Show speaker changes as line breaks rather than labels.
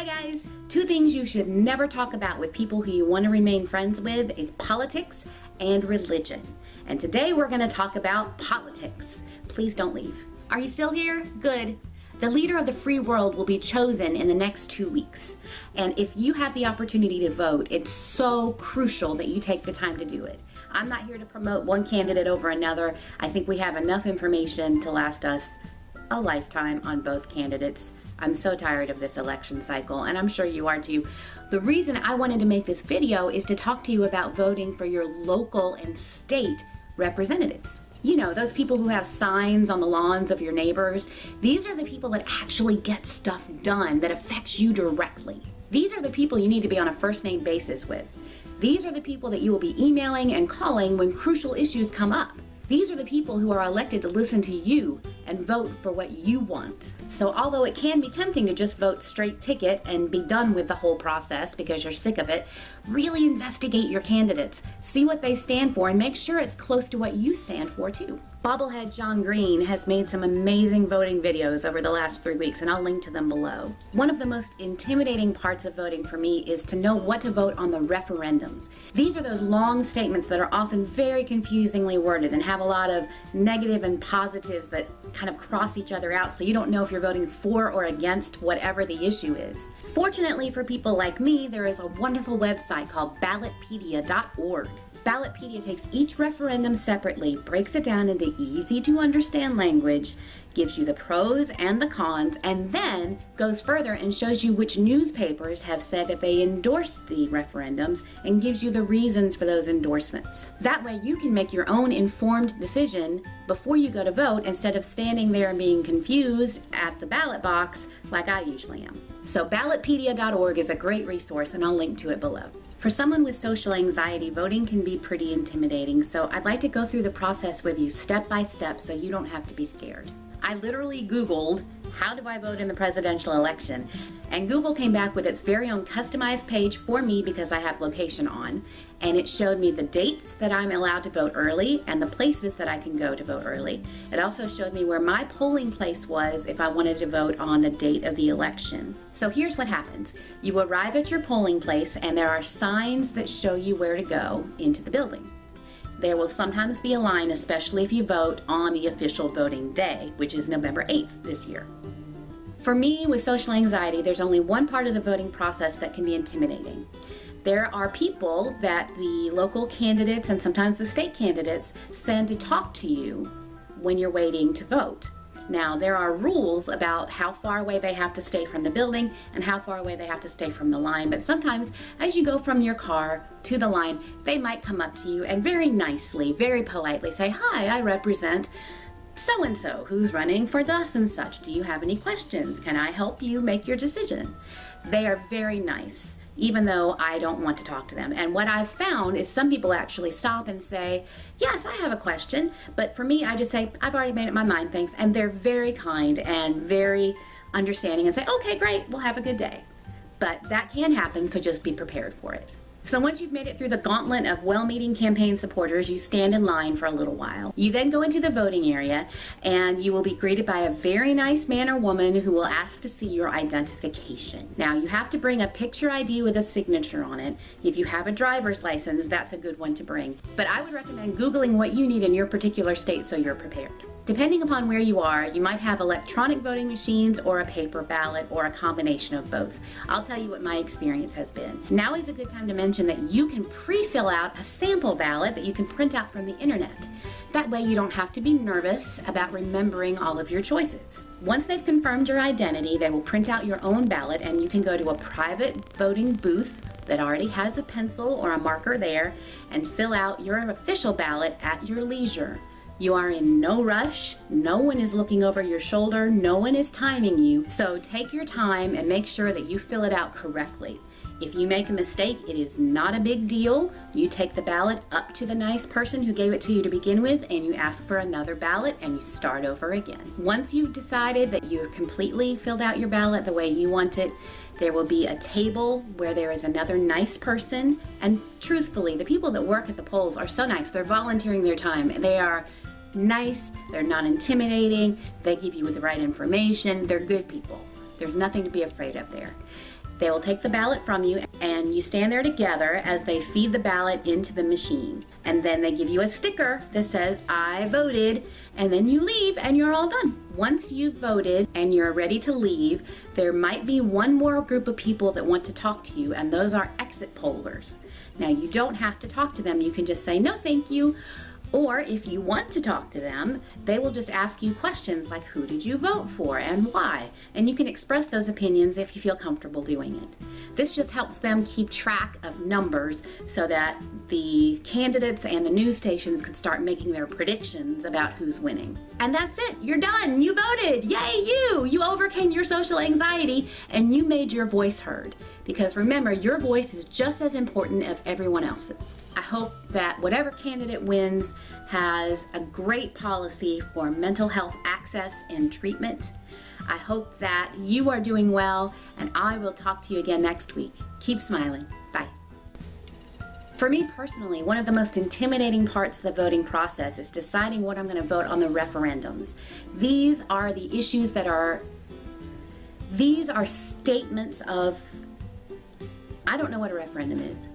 guys, two things you should never talk about with people who you want to remain friends with is politics and religion. And today we're going to talk about politics. Please don't leave. Are you still here? Good. The leader of the free world will be chosen in the next 2 weeks. And if you have the opportunity to vote, it's so crucial that you take the time to do it. I'm not here to promote one candidate over another. I think we have enough information to last us a lifetime on both candidates. I'm so tired of this election cycle, and I'm sure you are too. The reason I wanted to make this video is to talk to you about voting for your local and state representatives. You know, those people who have signs on the lawns of your neighbors. These are the people that actually get stuff done that affects you directly. These are the people you need to be on a first name basis with. These are the people that you will be emailing and calling when crucial issues come up. These are the people who are elected to listen to you and vote for what you want. So although it can be tempting to just vote straight ticket and be done with the whole process because you're sick of it, really investigate your candidates. See what they stand for and make sure it's close to what you stand for too. Bobblehead John Green has made some amazing voting videos over the last 3 weeks, and I'll link to them below. One of the most intimidating parts of voting for me is to know what to vote on the referendums. These are those long statements that are often very confusingly worded and have a lot of negative and positives that kind of cross each other out, so you don't know if you're voting for or against whatever the issue is. Fortunately for people like me, there is a wonderful website called Ballotpedia.org. Ballotpedia takes each referendum separately, breaks it down into easy to understand language, gives you the pros and the cons, and then goes further and shows you which newspapers have said that they endorsed the referendums and gives you the reasons for those endorsements. That way you can make your own informed decision before you go to vote instead of standing there and being confused at the ballot box like I usually am. So Ballotpedia.org is a great resource, and I'll link to it below. For someone with social anxiety, voting can be pretty intimidating, so I'd like to go through the process with you step by step so you don't have to be scared. I literally Googled, how do I vote in the presidential election? And Google came back with its very own customized page for me because I have location on, and it showed me the dates that I'm allowed to vote early and the places that I can go to vote early. It also showed me where my polling place was if I wanted to vote on the date of the election. So here's what happens. You arrive at your polling place and there are signs that show you where to go into the building. There will sometimes be a line, especially if you vote on the official voting day, which is November 8th this year. For me, with social anxiety, there's only one part of the voting process that can be intimidating. There are people that the local candidates and sometimes the state candidates send to talk to you when you're waiting to vote. Now, there are rules about how far away they have to stay from the building and how far away they have to stay from the line, but sometimes as you go from your car to the line, they might come up to you and very nicely, very politely say, "Hi, I represent so-and-so who's running for thus and such. Do you have any questions? Can I help you make your decision?" They are very nice, even though I don't want to talk to them. And what I've found is some people actually stop and say, "Yes, I have a question," but for me, I just say, "I've already made up my mind, thanks," and they're very kind and very understanding and say, "Okay, great, we'll have a good day." But that can happen, so just be prepared for it. So once you've made it through the gauntlet of well-meaning campaign supporters, you stand in line for a little while. You then go into the voting area and you will be greeted by a very nice man or woman who will ask to see your identification. Now, you have to bring a picture ID with a signature on it. If you have a driver's license, that's a good one to bring. But I would recommend Googling what you need in your particular state so you're prepared. Depending upon where you are, you might have electronic voting machines or a paper ballot or a combination of both. I'll tell you what my experience has been. Now is a good time to mention that you can pre-fill out a sample ballot that you can print out from the internet. That way you don't have to be nervous about remembering all of your choices. Once they've confirmed your identity, they will print out your own ballot and you can go to a private voting booth that already has a pencil or a marker there and fill out your official ballot at your leisure. You are in no rush, no one is looking over your shoulder, no one is timing you, so take your time and make sure that you fill it out correctly. If you make a mistake, it is not a big deal. You take the ballot up to the nice person who gave it to you to begin with and you ask for another ballot and you start over again. Once you've decided that you've completely filled out your ballot the way you want it, there will be a table where there is another nice person, and truthfully, the people that work at the polls are so nice. They're volunteering their time. They are nice, they're not intimidating, they give you the right information, they're good people. There's nothing to be afraid of there. They will take the ballot from you and you stand there together as they feed the ballot into the machine. And then they give you a sticker that says, I voted, and then you leave and you're all done. Once you've voted and you're ready to leave, there might be one more group of people that want to talk to you, and those are exit pollers. Now, you don't have to talk to them. You can just say, no, thank you. Or if you want to talk to them, they will just ask you questions like, who did you vote for and why? And you can express those opinions if you feel comfortable doing it. This just helps them keep track of numbers so that the candidates and the news stations can start making their predictions about who's winning. And that's it. You're done. You voted. Yay, you! You overcame your social anxiety and you made your voice heard. Because remember, your voice is just as important as everyone else's. I hope that whatever candidate wins has a great policy for mental health access and treatment. I hope that you are doing well, and I will talk to you again next week. Keep smiling. Bye. For me personally, one of the most intimidating parts of the voting process is deciding what I'm going to vote on the referendums. These are the issues these are statements of, I don't know what a referendum is.